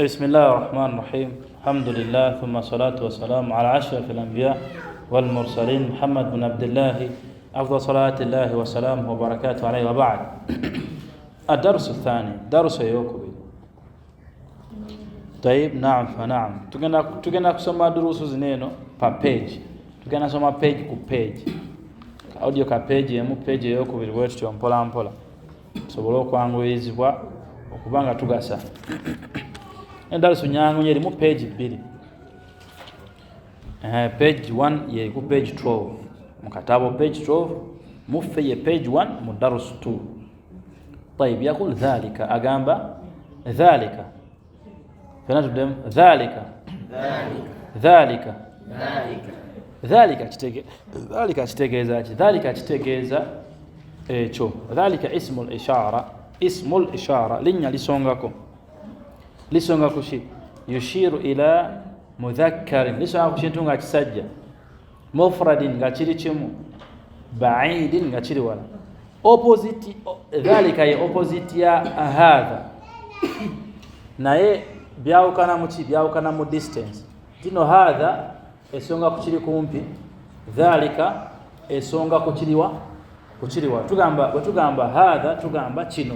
بسم الله الرحمن الرحيم الحمد لله ثم الصلاة والسلام على أشرف الأنبياء والمرسلين محمد بن عبد الله أفضل صلاة الله وسلامه وبركاته عليه وبعد. الدرس الثاني درس يوكوبي. طيب نعم فنعم تugenda kusoma durusu zineno pa page, tugenda soma page ku page, audio ka page emu page yokubiri bwetyo mpola mpola sobola okwanguyizibwa okubanga tugasa. Endalusu nyangu nyeri mu page 2. Page 1 ye ku page 12 mukatabo page 12 mufe ye page 1 mu darus 2. طيب يقول ذلك أجامبا ذلك فنتدم ذلك kitegeza echo. ذلك اسم الإشارة لنيا lisonga kushi yushiru ila mudhakkarin lisonga kushi tunga kisajja mufradin nga kiri kimu ba'idin nga kiri wala opposite. Dhalika ya opposite ya hadha naye byawukana mu distance. Kino hadha esonga kuchiri kumpi, dhalika esonga kuchiriwa. Tugamba hadha tugamba kino,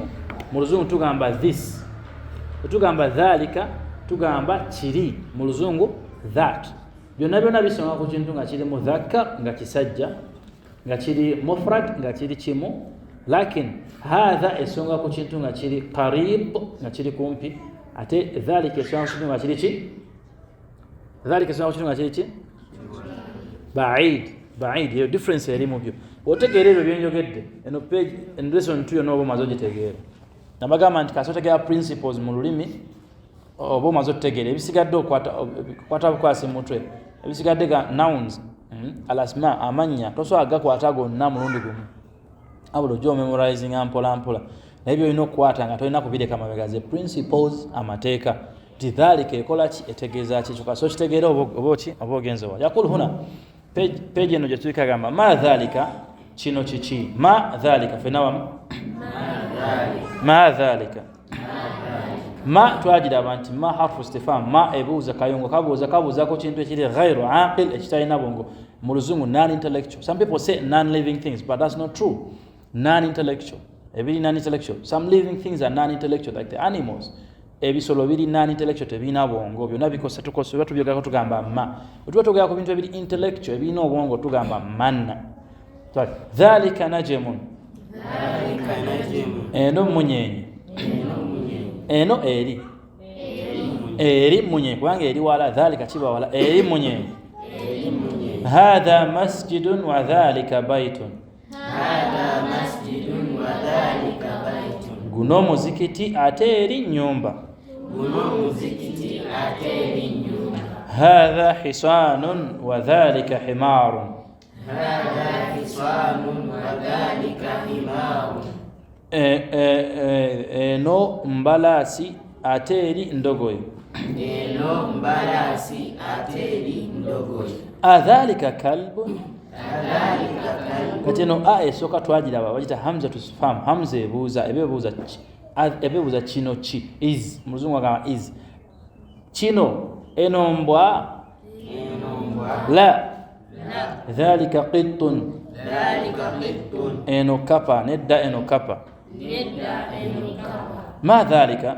mu luzungu tugamba this. Tugamba dhalika tugamba kiri, mu luzungu that. Byonna bisonga ku kintu nga kiri mudhakkar nga kisajja, nga kiri mufrad nga kiri kimu. Lakin hadha esonga ku kintu nga kiri qarib nga kiri kumpi, ate dhalika esonga ku kintu nga kiri ki? Dhalika esonga ku kintu nga kiri ki? Ba'id. Yo difference eri mu byo. Otegeera ebyo byenjogedde eno page and lesson 2 y'ono oba mazogitegeera. Nabagamba nti kasotegera principles mu lulimi oba mazotegeera ebisigadde okwata bukwasi mutwe, ebisigadde ga nouns alasma amanya tosobola gakwata gonna mulundi gumu, abula ojja memorizing ampola mpola naye byolina okukwata nga tolina kubireka mabega ze principles amateeka ti dhalika ekola ki etegeeza ki kyokka so kitegeera oba ogenze wa. Yakulu huna page eno gye tuli kagamba ma dhalika kino kiki, ma dhalika fenawamu ma dhalika ma twagiraba nti ma harfu istifham, ma ebuuza kayungo kabuuza ko kintu ekiri ghairu aqil ekitalina bongo, mu luzungu non-intellectual. Some people say non-living things, but that's not true. Non-intellectual, ebiri non-intellectual. Some living things are non-intellectual, like the animals. Ebisolo biri non-intellectual, tebina bongo, byonna bikosa tukosa tubyogako tugamba ma. Otuba tugera ku bintu ebiri intellectual ebirina obwongo tugamba manna. Dhalika najmun, eno munyenye, eno eri munyenye kubanga eri wala, dhalika kiba wala, eri munyenye. Hadha masjidun wa dhalika baytun, guno muzikiti ate eri nyumba. Hadha hisanun wa dhalika himarun, eno mbalasi ate eri ndogoyi. Adhalika kalbun, kati eno a esooka twagiraba bagita hamza tusfam, hamza ebuuza ebebuuza kino ki, is mu luzungu agamba is kino, eno mbwa la. Dhalika qittun, eno kapa, nedda eno kapa. Ma dhalika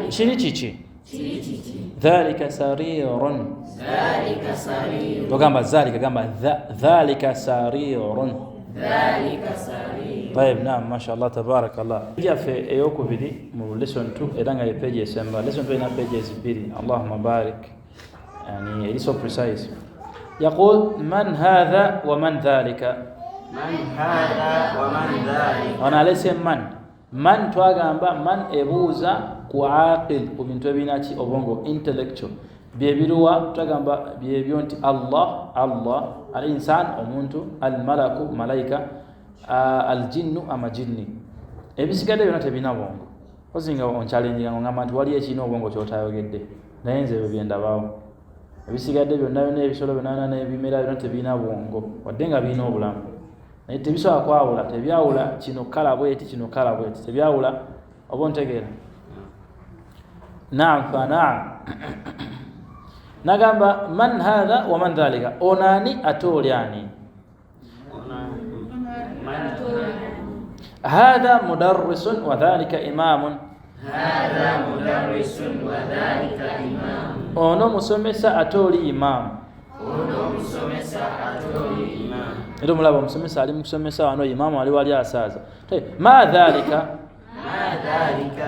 kiri kiki, dhalika sarirun, togamba dhalika gamba dhalika sarirun. طيب نعم ما شاء الله تبارك الله. جافي eyokubiri mu lesson 2 era nga ye page esemba. Lesson 2 ina pages 2. Allahumma barik, yani it is so precise. يقول من هذا ومن ذلك. Ona lese man twagamba man ebuuza ku aqil ku bintu ebinaki obongo intellectual byebiruwa twagamba byebyo nti Allah al-insan omuntu, al-malaku malaika, al-jinnu amajinni. Ebisigadde byonna tebina bongo. Ozinga onchallenge ngamba nti wali ekino obongo kyotayogedde naye nze byendabaawo. Ebisigadde byonna ebisolo byonna n'ebimera byonna tebina bwongo wadde nga birina obulamu, naye tebisobola kwawula, tebyawula kino kala bweti kino kala bweti, tebyawula oba ontegeera. نعم فنعم نغامبا من هذا ومن ذلك أوناني أتولياني هذا مدرس وذلك إمام هذا مدرس وذلك إمام أونو مسومسا أتولي إمام ono musomesa atoli imam ndo mulaba musomesa ali musomesa wano imam ali wali asaza ma dhalika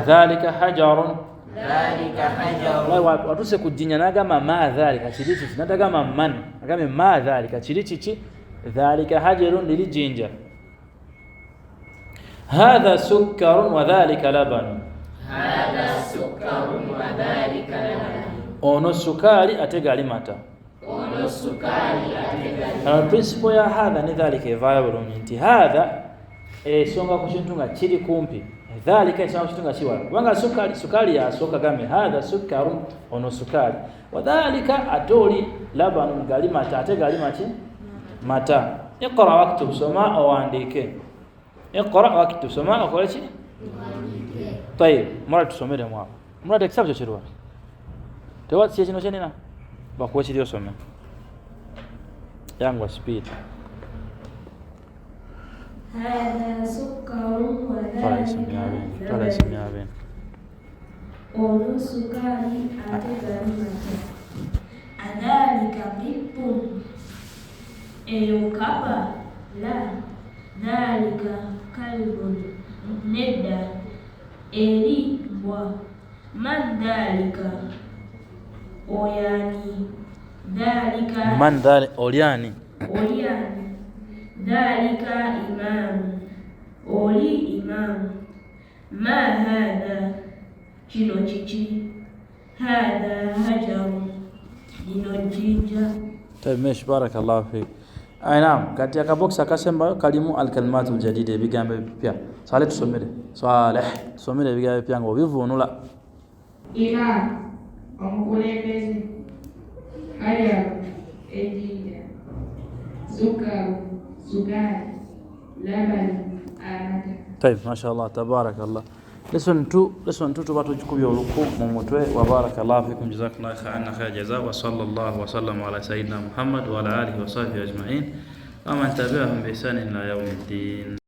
dhalika hajarun watuse kujinya nagamba ma dhalika kiri kiki natagamba man agambe ma dhalika kiri kiki dhalika hajarun lili jinja hadha sukkarun wa dhalika laban ono sukali ategali mata principle ya hadha ni dhalika evayo nti hadha songa kushintunga kiri kumpi dhalika songa kushintunga shiwa wanga sukali ya soka game hadha sukarun ono sukali wadhalika atoli labanun galimata ategalimati mata iqra waktub soma au andike iqra waktub soma au kichi طيب mara tusomere mwa mara kitabu cha chirwa tewa chino chenina bakuwa chiriyo some yangu speed هذا سكر طلع اسمي عبين ono sukari ategalimata adhalika qitun eyokaba la dhalika kalbun nedda eri bwa man dhalika oyani dhalika man dhalika oliani dhalika imam oli imam ma hadha kino kiki hadha hajaru lino jinja. طيب ماشي بارك الله فيك اي نعم katika box akasemba kalimu alkalimatul jadida bigambe pia swale tusomere tusomere bigambe pia ngo bivunula imam omukulembeze hajaru ejinja sukaru sukari labani amata. طيب ما شاء الله تبارك الله listen to tubatu kubya oluku mu mutwe wa barakallahu fikum jazakallahu khairan khair jazaa wa sallallahu wa sallama ala sayyidina Muhammad wa ala alihi wa sahbihi ajma'in wa man tabi'ahum bi ihsan ila yawmiddin.